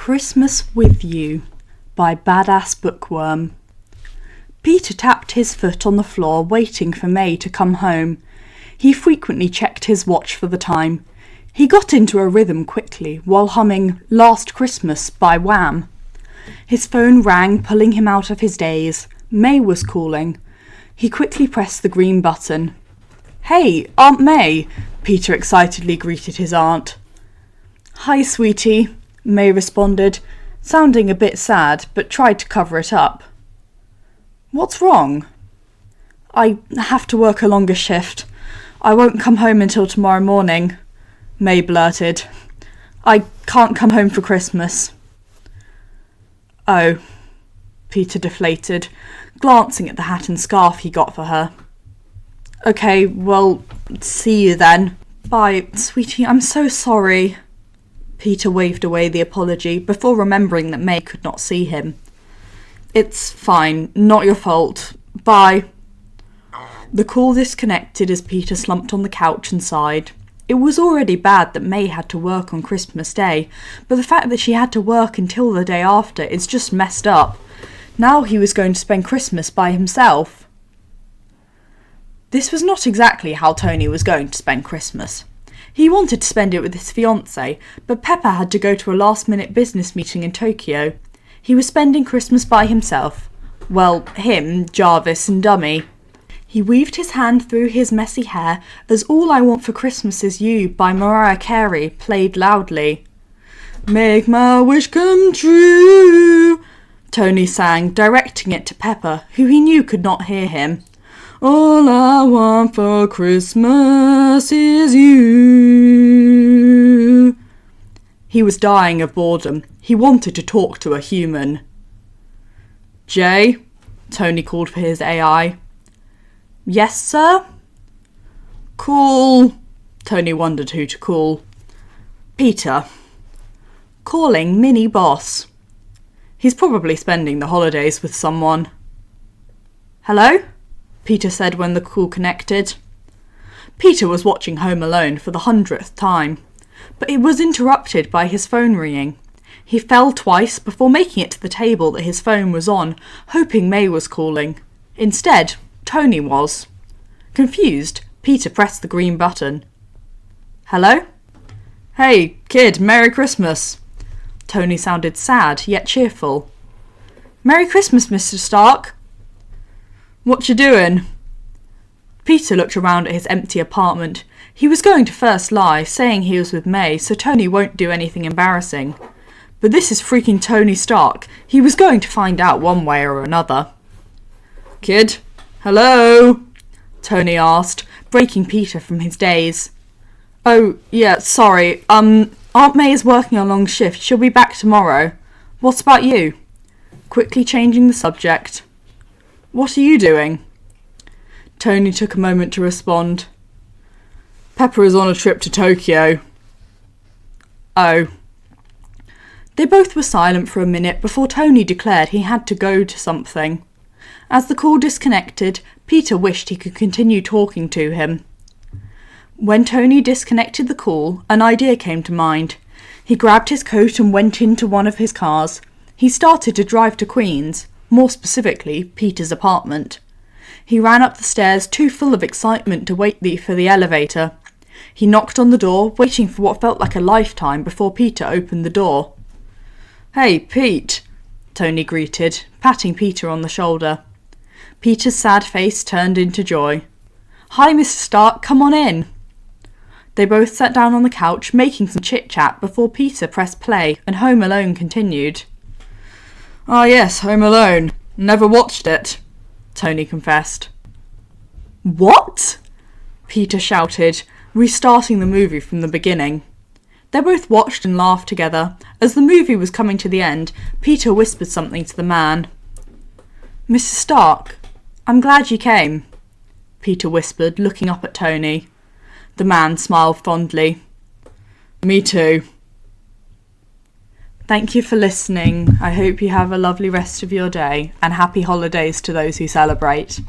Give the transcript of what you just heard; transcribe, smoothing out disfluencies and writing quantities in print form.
Christmas with You by Badass Bookworm. Peter tapped his foot on the floor, waiting for May to come home. He frequently checked his watch for the time. He got into a rhythm quickly while humming Last Christmas by Wham. His phone rang, pulling him out of his daze. May was calling. He quickly pressed the green button. "Hey, Aunt May!" Peter excitedly greeted his aunt. "Hi, sweetie," May responded, sounding a bit sad, but tried to cover it up. "What's wrong?" "I have to work a longer shift. I won't come home until tomorrow morning," May blurted. "I can't come home for Christmas." "Oh," Peter deflated, glancing at the hat and scarf he got for her. "Okay, well, see you then." "Bye, sweetie, I'm so sorry." Peter waved away the apology before remembering that May could not see him. "It's fine, not your fault. Bye." The call disconnected as Peter slumped on the couch and sighed. It was already bad that May had to work on Christmas Day, but the fact that she had to work until the day after is just messed up. Now he was going to spend Christmas by himself. This was not exactly how Tony was going to spend Christmas. He wanted to spend it with his fiancée, but Pepper had to go to a last-minute business meeting in Tokyo. He was spending Christmas by himself. Well, him, Jarvis and Dummy. He weaved his hand through his messy hair as All I Want for Christmas Is You by Mariah Carey played loudly. "Make my wish come true," Tony sang, directing it to Pepper, who he knew could not hear him. "All I want for Christmas is you." He was dying of boredom. He wanted to talk to a human. "Jay?" Tony called for his AI. "Yes, sir?" "Call." Tony wondered who to call. "Peter." "Calling Mini Boss." "He's probably spending the holidays with someone." "Hello?" Peter said when the call connected. Peter was watching Home Alone for the 100th time, but it was interrupted by his phone ringing. He fell twice before making it to the table that his phone was on, hoping May was calling. Instead, Tony was. Confused, Peter pressed the green button. "Hello?" "Hey, kid, Merry Christmas." Tony sounded sad, yet cheerful. "Merry Christmas, Mr. Stark." "What you doing?" Peter looked around at his empty apartment. He was going to first lie, saying he was with May, so Tony won't do anything embarrassing. But this is freaking Tony Stark. He was going to find out one way or another. "Kid? Hello?" Tony asked, breaking Peter from his daze. "Oh, yeah, sorry. Aunt May is working a long shift. She'll be back tomorrow. What about you?" Quickly changing the subject. "What are you doing?" Tony took a moment to respond. "Pepper is on a trip to Tokyo." "Oh." They both were silent for a minute before Tony declared he had to go to something. As the call disconnected, Peter wished he could continue talking to him. When Tony disconnected the call, an idea came to mind. He grabbed his coat and went into one of his cars. He started to drive to Queens, more specifically, Peter's apartment. He ran up the stairs, too full of excitement to wait for the elevator. He knocked on the door, waiting for what felt like a lifetime before Peter opened the door. "Hey, Pete," Tony greeted, patting Peter on the shoulder. Peter's sad face turned into joy. "Hi, Mr. Stark, come on in." They both sat down on the couch, making some chit-chat before Peter pressed play and Home Alone continued. "Ah yes, Home Alone. Never watched it," Tony confessed. "What?" Peter shouted, restarting the movie from the beginning. They both watched and laughed together. As the movie was coming to the end, Peter whispered something to the man. "Mr. Stark, I'm glad you came," Peter whispered, looking up at Tony. The man smiled fondly. "Me too." Thank you for listening. I hope you have a lovely rest of your day, and happy holidays to those who celebrate.